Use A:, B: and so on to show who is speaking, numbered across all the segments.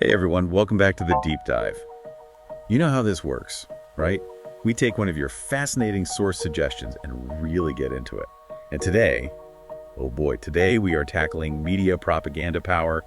A: Hey everyone, welcome back to the Deep Dive. You know how this works, right? We take one of your fascinating source suggestions and really get into it. And today, oh boy, today we are tackling media propaganda power,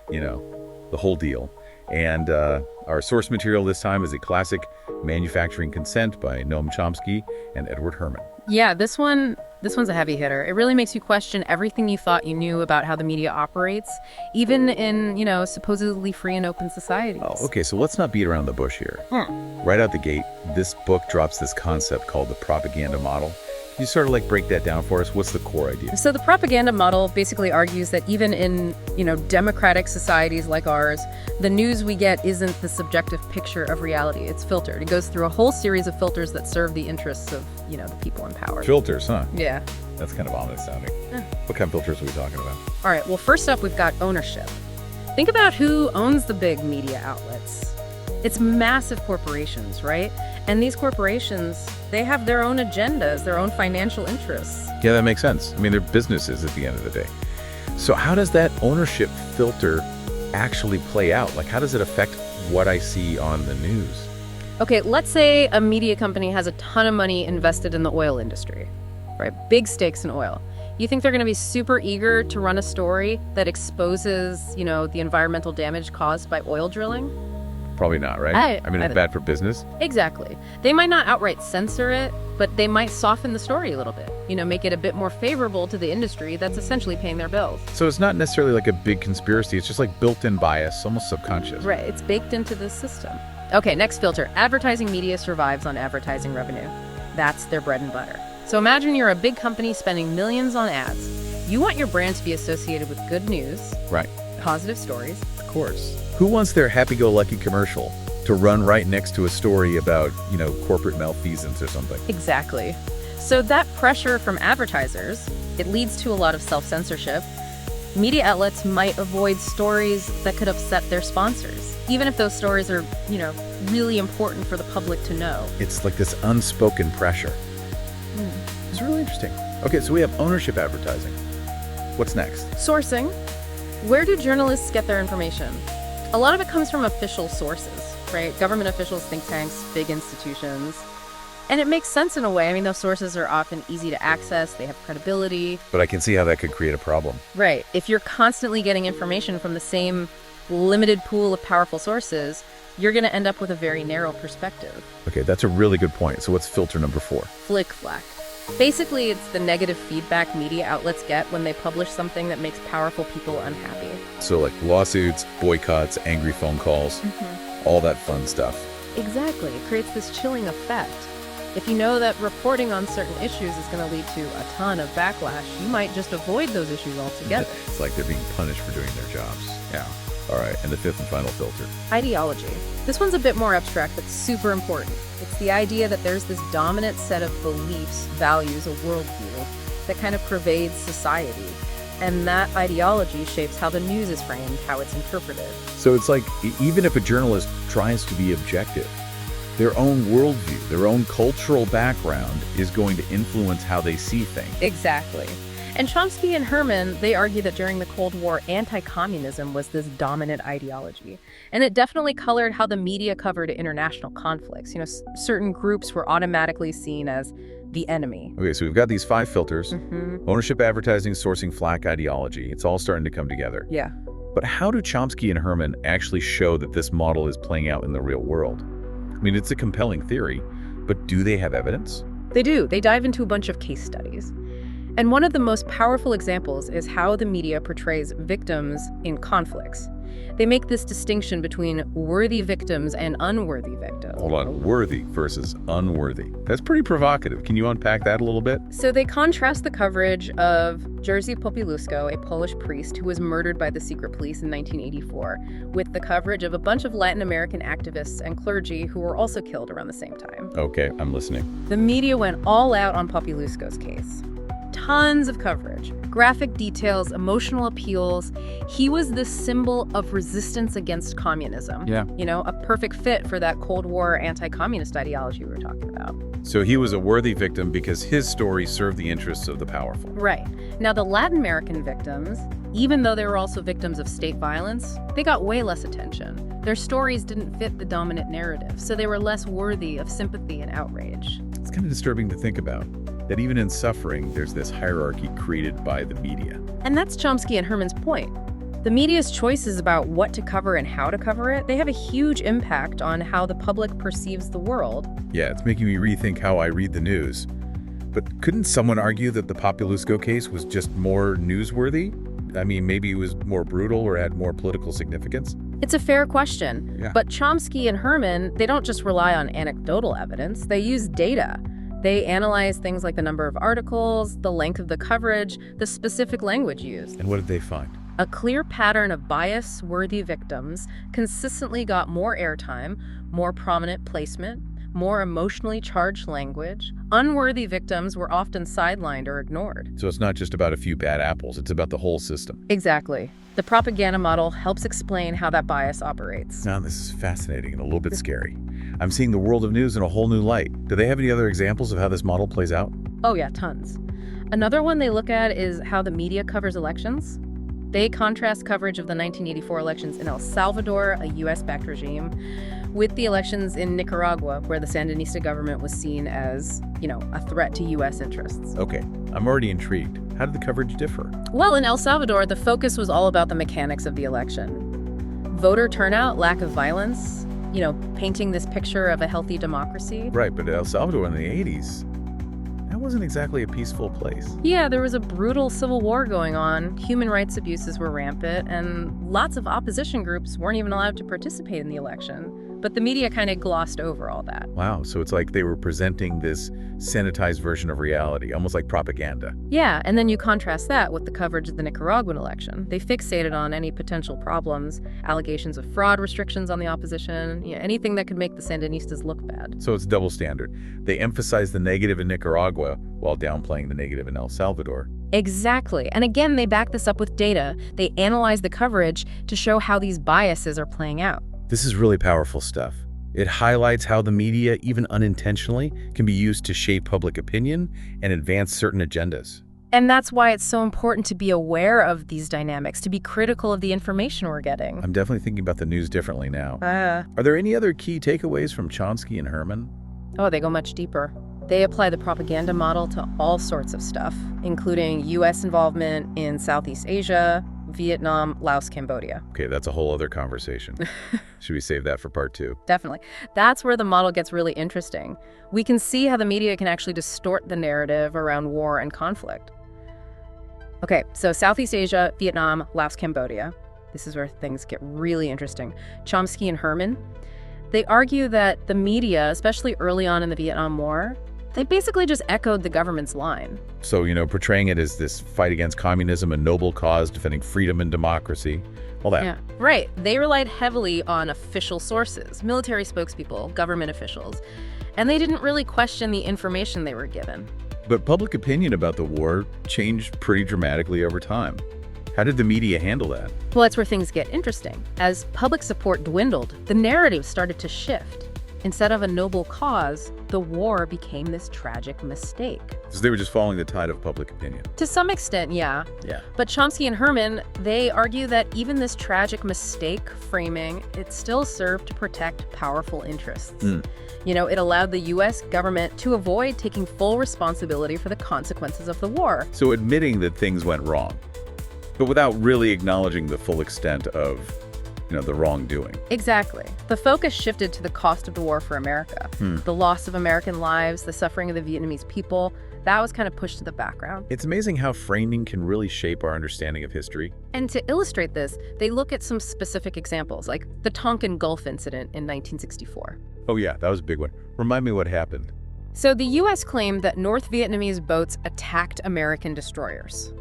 A: the whole deal. And our source material this time is a classic, Manufacturing Consent by Noam Chomsky and Edward Herman.
B: Yeah, this one's a heavy hitter. It really makes you question everything you thought you knew about how the media operates, even in, supposedly free and open societies.
A: Oh, okay, so let's not beat around the bush here. Right out the gate, this book drops this concept called the propaganda model. Can you sort of break that down for us? What's the core idea?
B: So the propaganda model basically argues that even in, democratic societies like ours, the news we get isn't the subjective picture of reality. It's filtered. It goes through a whole series of filters that serve the interests of, the people in power.
A: Filters, huh?
B: Yeah.
A: That's kind of ominous sounding. What kind of filters are we talking about?
B: All right, well, first up, we've got ownership. Think about who owns the big media outlets. It's massive corporations, right? And these corporations, they have their own agendas, their own financial interests.
A: Yeah, that makes sense. I mean, they're businesses at the end of the day. So how does that ownership filter actually play out? How does it affect what I see on the news?
B: Okay, let's say a media company has a ton of money invested in the oil industry, right? Big stakes in oil. You think they're going to be super eager to run a story that exposes, the environmental damage caused by oil drilling?
A: Probably not, right? I mean, it's bad for business.
B: Exactly. They might not outright censor it, but they might soften the story a little bit, make it a bit more favorable to the industry that's essentially paying their bills.
A: So it's not necessarily a big conspiracy. It's just built-in bias, almost subconscious.
B: Right. It's baked into the system. Okay, next filter. Advertising media survives on advertising revenue. That's their bread and butter. So imagine you're a big company spending millions on ads. You want your brand to be associated with good news.
A: Right.
B: Positive stories.
A: Of course. Who wants their happy-go-lucky commercial to run right next to a story about, corporate malfeasance or something?
B: Exactly. So that pressure from advertisers, it leads to a lot of self-censorship. Media outlets might avoid stories that could upset their sponsors, even if those stories are, really important for the public to know.
A: It's this unspoken pressure. It's really interesting. Okay, so we have ownership advertising. What's next?
B: Sourcing. Where do journalists get their information? A lot of it comes from official sources, right? Government officials, think tanks, big institutions. And it makes sense in a way. I mean, those sources are often easy to access. They have credibility.
A: But I can see how that could create a problem.
B: Right. If you're constantly getting information from the same limited pool of powerful sources, you're going to end up with a very narrow perspective.
A: Okay, that's a really good point. So what's filter number 4?
B: Flick-flack. Basically, it's the negative feedback media outlets get when they publish something that makes powerful people unhappy.
A: So lawsuits, boycotts, angry phone calls, all that fun stuff.
B: Exactly. It creates this chilling effect. If you know that reporting on certain issues is going to lead to a ton of backlash, you might just avoid those issues altogether.
A: It's like they're being punished for doing their jobs. Yeah. All right, and the 5th and final filter.
B: Ideology. This one's a bit more abstract, but super important. It's the idea that there's this dominant set of beliefs, values, a worldview that kind of pervades society. And that ideology shapes how the news is framed, how it's interpreted.
A: So it's even if a journalist tries to be objective, their own worldview, their own cultural background is going to influence how they see things.
B: Exactly. And Chomsky and Herman, they argue that during the Cold War, anti-communism was this dominant ideology. And it definitely colored how the media covered international conflicts. Certain groups were automatically seen as the enemy.
A: Okay, so we've got these 5 filters. Ownership, advertising, sourcing, flack, ideology. It's all starting to come together.
B: Yeah.
A: But how do Chomsky and Herman actually show that this model is playing out in the real world? I mean, it's a compelling theory, but do they have evidence?
B: They do. They dive into a bunch of case studies. And one of the most powerful examples is how the media portrays victims in conflicts. They make this distinction between worthy victims and unworthy victims.
A: Hold on, worthy versus unworthy. That's pretty provocative. Can you unpack that a little bit?
B: So they contrast the coverage of Jerzy Popieluszko, a Polish priest who was murdered by the secret police in 1984, with the coverage of a bunch of Latin American activists and clergy who were also killed around the same time.
A: Okay, I'm listening.
B: The media went all out on Popieluszko's case. Tons of coverage, graphic details, emotional appeals. He was this symbol of resistance against communism.
A: Yeah.
B: A perfect fit for that Cold War anti-communist ideology we were talking about.
A: So he was a worthy victim because his story served the interests of the powerful.
B: Right. Now, the Latin American victims, even though they were also victims of state violence, they got way less attention. Their stories didn't fit the dominant narrative, so they were less worthy of sympathy and outrage.
A: It's kind of disturbing to think about, that even in suffering, there's this hierarchy created by the media.
B: And that's Chomsky and Herman's point. The media's choices about what to cover and how to cover it, they have a huge impact on how the public perceives the world.
A: Yeah, it's making me rethink how I read the news. But couldn't someone argue that the Populusco case was just more newsworthy? I mean, maybe it was more brutal or had more political significance?
B: It's a fair question.
A: Yeah.
B: But Chomsky and Herman, they don't just rely on anecdotal evidence, they use data. They analyze things like the number of articles, the length of the coverage, the specific language used.
A: And what did they find?
B: A clear pattern of bias-worthy victims consistently got more airtime, more prominent placement, more emotionally charged language. Unworthy victims were often sidelined or ignored.
A: So it's not just about a few bad apples, it's about the whole system.
B: Exactly. The propaganda model helps explain how that bias operates.
A: Now, this is fascinating and a little bit scary. I'm seeing the world of news in a whole new light. Do they have any other examples of how this model plays out?
B: Oh yeah, tons. Another one they look at is how the media covers elections. They contrast coverage of the 1984 elections in El Salvador, a US-backed regime, with the elections in Nicaragua, where the Sandinista government was seen as, a threat to US interests.
A: Okay, I'm already intrigued. How did the coverage differ?
B: Well, in El Salvador, the focus was all about the mechanics of the election. Voter turnout, lack of violence, painting this picture of a healthy democracy.
A: Right, but El Salvador in the 80s, that wasn't exactly a peaceful place.
B: Yeah, there was a brutal civil war going on, human rights abuses were rampant, and lots of opposition groups weren't even allowed to participate in the election. But the media kind of glossed over all that.
A: Wow, so it's like they were presenting this sanitized version of reality, almost like propaganda.
B: Yeah, and then you contrast that with the coverage of the Nicaraguan election. They fixated on any potential problems, allegations of fraud, restrictions on the opposition, anything that could make the Sandinistas look bad.
A: So it's double standard. They emphasize the negative in Nicaragua while downplaying the negative in El Salvador.
B: Exactly. And again, they back this up with data. They analyze the coverage to show how these biases are playing out.
A: This is really powerful stuff. It highlights how the media, even unintentionally, can be used to shape public opinion and advance certain agendas.
B: And that's why it's so important to be aware of these dynamics, to be critical of the information we're getting.
A: I'm definitely thinking about the news differently now. Are there any other key takeaways from Chomsky and Herman?
B: Oh, they go much deeper. They apply the propaganda model to all sorts of stuff, including U.S. involvement in Southeast Asia, Vietnam, Laos, Cambodia.
A: Okay, that's a whole other conversation. Should we save that for part 2?
B: Definitely. That's where the model gets really interesting. We can see how the media can actually distort the narrative around war and conflict. Okay, so Southeast Asia, Vietnam, Laos, Cambodia. This is where things get really interesting. Chomsky and Herman, they argue that the media, especially early on in the Vietnam War, they basically just echoed the government's line.
A: So, portraying it as this fight against communism, a noble cause, defending freedom and democracy, all that.
B: Yeah, right. They relied heavily on official sources, military spokespeople, government officials, and they didn't really question the information they were given.
A: But public opinion about the war changed pretty dramatically over time. How did the media handle that?
B: Well, that's where things get interesting. As public support dwindled, the narrative started to shift. Instead of a noble cause, the war became this tragic mistake.
A: So they were just following the tide of public opinion.
B: To some extent, yeah.
A: Yeah.
B: But Chomsky and Herman, they argue that even this tragic mistake framing, it still served to protect powerful interests. It allowed the U.S. government to avoid taking full responsibility for the consequences of the war.
A: So admitting that things went wrong, but without really acknowledging the full extent of the wrongdoing.
B: Exactly. The focus shifted to the cost of the war for America. The loss of American lives, the suffering of the Vietnamese people, that was kind of pushed to the background.
A: It's amazing how framing can really shape our understanding of history.
B: And to illustrate this, they look at some specific examples, like the Tonkin Gulf incident in 1964.
A: Oh yeah, that was a big one. Remind me what happened.
B: So the U.S. claimed that North Vietnamese boats attacked American destroyers.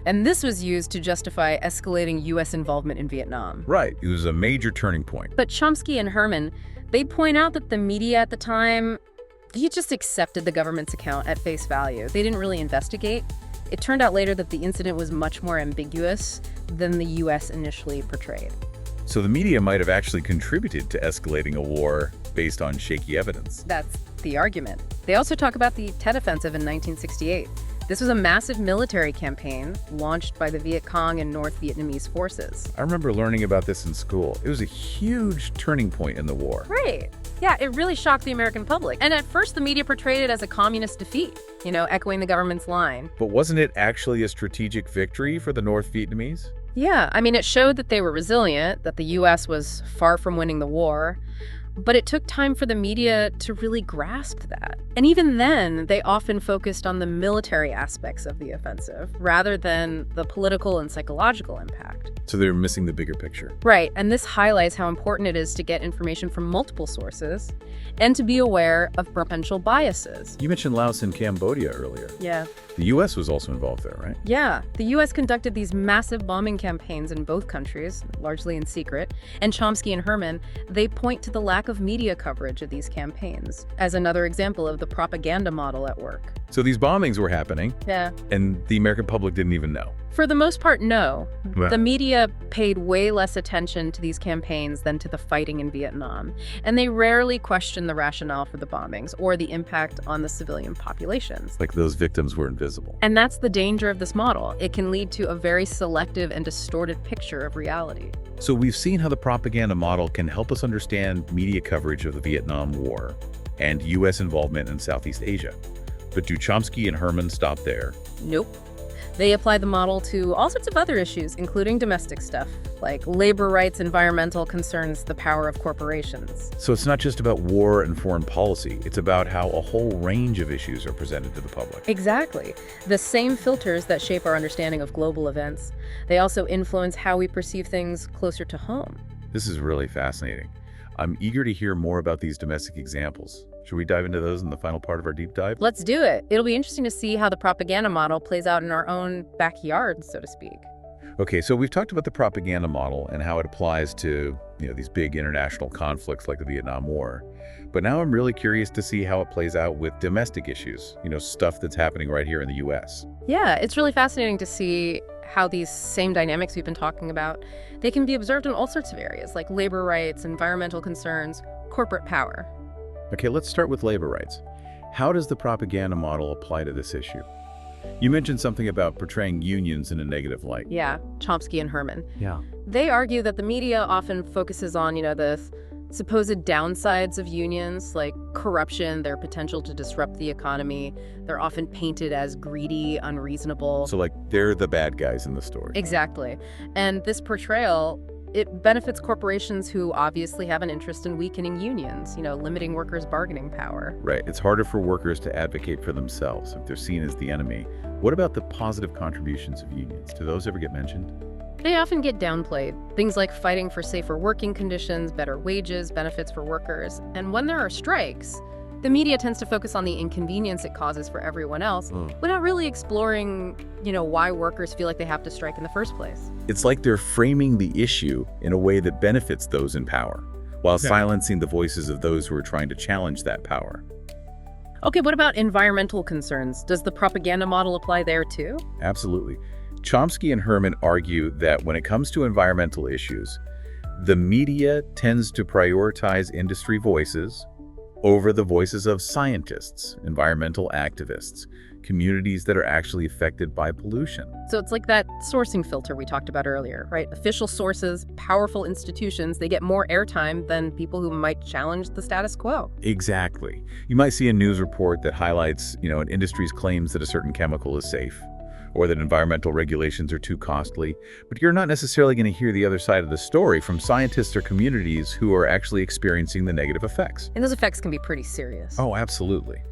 B: And this was used to justify escalating U.S. involvement in Vietnam.
A: Right. It was a major turning point.
B: But Chomsky and Herman, they point out that the media at the time, they just accepted the government's account at face value. They didn't really investigate. It turned out later that the incident was much more ambiguous than the U.S. initially portrayed.
A: So the media might have actually contributed to escalating a war based on shaky evidence.
B: That's the argument. They also talk about the Tet Offensive in 1968. This was a massive military campaign launched by the Viet Cong and North Vietnamese forces.
A: I remember learning about this in school. It was a huge turning point in the war.
B: Right. Yeah, it really shocked the American public. And at first, the media portrayed it as a communist defeat, echoing the government's line.
A: But wasn't it actually a strategic victory for the North Vietnamese?
B: Yeah, it showed that they were resilient, that the U.S. was far from winning the war. But it took time for the media to really grasp that. And even then, they often focused on the military aspects of the offensive rather than the political and psychological impact.
A: So they were missing the bigger picture.
B: Right, and this highlights how important it is to get information from multiple sources and to be aware of potential biases.
A: You mentioned Laos and Cambodia earlier.
B: Yeah.
A: The U.S. was also involved there, right?
B: Yeah, the U.S. conducted these massive bombing campaigns in both countries, largely in secret, and Chomsky and Herman, they point to the lack of media coverage of these campaigns as another example of the propaganda model at work.
A: So these bombings were happening,
B: Yeah.
A: and the American public didn't even know.
B: For the most part, no.
A: Well-
B: The media paid way less attention to these campaigns than to the fighting in Vietnam, and they rarely questioned the rationale for the bombings or the impact on the civilian populations.
A: Like those victims were invisible.
B: And that's the danger of this model. It can lead to a very selective and distorted picture of reality.
A: So we've seen how the propaganda model can help us understand media coverage of the Vietnam War and U.S. involvement in Southeast Asia. But do Chomsky and Herman stop there?
B: Nope. They apply the model to all sorts of other issues, including domestic stuff, like labor rights, environmental concerns, the power of corporations.
A: So it's not just about war and foreign policy. It's about how a whole range of issues are presented to the public.
B: Exactly. The same filters that shape our understanding of global events, they also influence how we perceive things closer to home.
A: This is really fascinating. I'm eager to hear more about these domestic examples. Should we dive into those in the final part of our deep dive?
B: Let's do it. It'll be interesting to see how the propaganda model plays out in our own backyard, so to speak.
A: Okay, so we've talked about the propaganda model and how it applies to, these big international conflicts like the Vietnam War. But now I'm really curious to see how it plays out with domestic issues, stuff that's happening right here in the U.S.
B: Yeah, it's really fascinating to see how these same dynamics we've been talking about, they can be observed in all sorts of areas, like labor rights, environmental concerns, corporate power.
A: Okay, let's start with labor rights. How does the propaganda model apply to this issue? You mentioned something about portraying unions in a negative light.
B: Yeah, Chomsky and Herman.
A: Yeah.
B: They argue that the media often focuses on, the supposed downsides of unions, like corruption, their potential to disrupt the economy. They're often painted as greedy, unreasonable.
A: So, they're the bad guys in the story.
B: Exactly. And this portrayal, it benefits corporations who obviously have an interest in weakening unions, limiting workers' bargaining power.
A: Right. It's harder for workers to advocate for themselves if they're seen as the enemy. What about the positive contributions of unions? Do those ever get mentioned?
B: They often get downplayed. Things like fighting for safer working conditions, better wages, benefits for workers. And when there are strikes, the media tends to focus on the inconvenience it causes for everyone else, without really exploring, why workers feel like they have to strike in the first place.
A: It's like they're framing the issue in a way that benefits those in power, while silencing the voices of those who are trying to challenge that power.
B: Okay, what about environmental concerns? Does the propaganda model apply there too?
A: Absolutely. Chomsky and Herman argue that when it comes to environmental issues, the media tends to prioritize industry voices over the voices of scientists, environmental activists, communities that are actually affected by pollution.
B: So it's like that sourcing filter we talked about earlier, right? Official sources, powerful institutions, they get more airtime than people who might challenge the status quo.
A: Exactly. You might see a news report that highlights, an industry's claims that a certain chemical is safe, or that environmental regulations are too costly, but you're not necessarily going to hear the other side of the story from scientists or communities who are actually experiencing the negative effects.
B: And those effects can be pretty serious.
A: Oh, absolutely.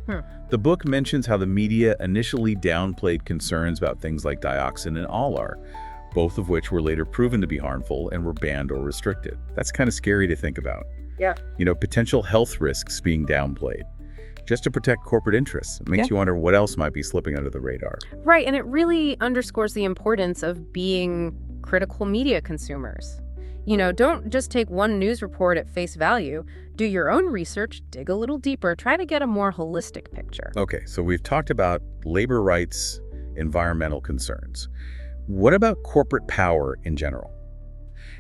A: The book mentions how the media initially downplayed concerns about things like dioxin and alar, both of which were later proven to be harmful and were banned or restricted. That's kind of scary to think about.
B: Yeah.
A: Potential health risks being downplayed just to protect corporate interests. It makes you wonder what else might be slipping under the radar.
B: Right, and it really underscores the importance of being critical media consumers. Don't just take one news report at face value. Do your own research, dig a little deeper, try to get a more holistic picture.
A: Okay, so we've talked about labor rights, environmental concerns. What about corporate power in general?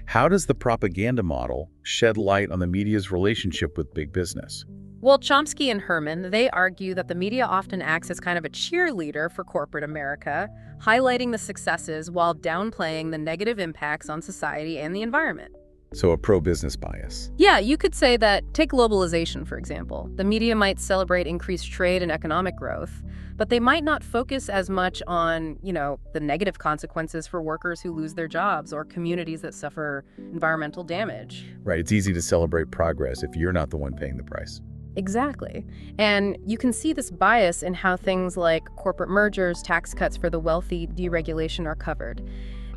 A: How does the propaganda model shed light on the media's relationship with big business?
B: Well, Chomsky and Herman, they argue that the media often acts as kind of a cheerleader for corporate America, highlighting the successes while downplaying the negative impacts on society and the environment.
A: So a pro-business bias.
B: Yeah, you could say that, take globalization, for example. The media might celebrate increased trade and economic growth, but they might not focus as much on, the negative consequences for workers who lose their jobs or communities that suffer environmental damage.
A: Right, it's easy to celebrate progress if you're not the one paying the price.
B: Exactly. And you can see this bias in how things like corporate mergers, tax cuts for the wealthy, deregulation are covered.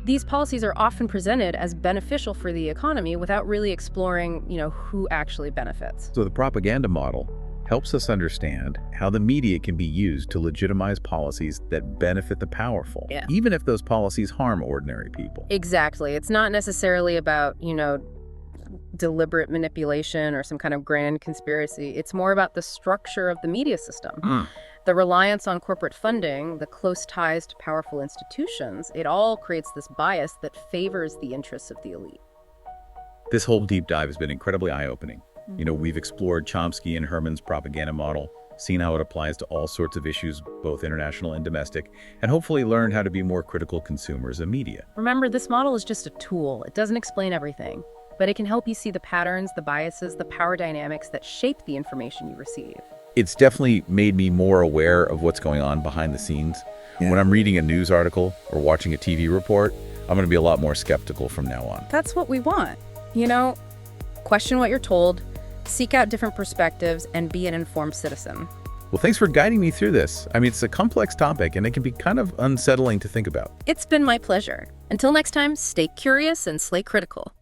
B: These policies are often presented as beneficial for the economy without really exploring, who actually benefits.
A: So the propaganda model helps us understand how the media can be used to legitimize policies that benefit the powerful, even if those policies harm ordinary people.
B: Exactly. It's not necessarily about, deliberate manipulation or some kind of grand conspiracy. It's more about the structure of the media system. The reliance on corporate funding, the close ties to powerful institutions, it all creates this bias that favors the interests of the elite.
A: This whole deep dive has been incredibly eye-opening. We've explored Chomsky and Herman's propaganda model, seen how it applies to all sorts of issues, both international and domestic, and hopefully learned how to be more critical consumers of media.
B: Remember, this model is just a tool. It doesn't explain everything, but it can help you see the patterns, the biases, the power dynamics that shape the information you receive.
A: It's definitely made me more aware of what's going on behind the scenes. When I'm reading a news article or watching a TV report, I'm going to be a lot more skeptical from now on.
B: That's what we want. Question what you're told, seek out different perspectives, and be an informed citizen.
A: Well, thanks for guiding me through this. It's a complex topic, and it can be kind of unsettling to think about.
B: It's been my pleasure. Until next time, stay curious and slay critical.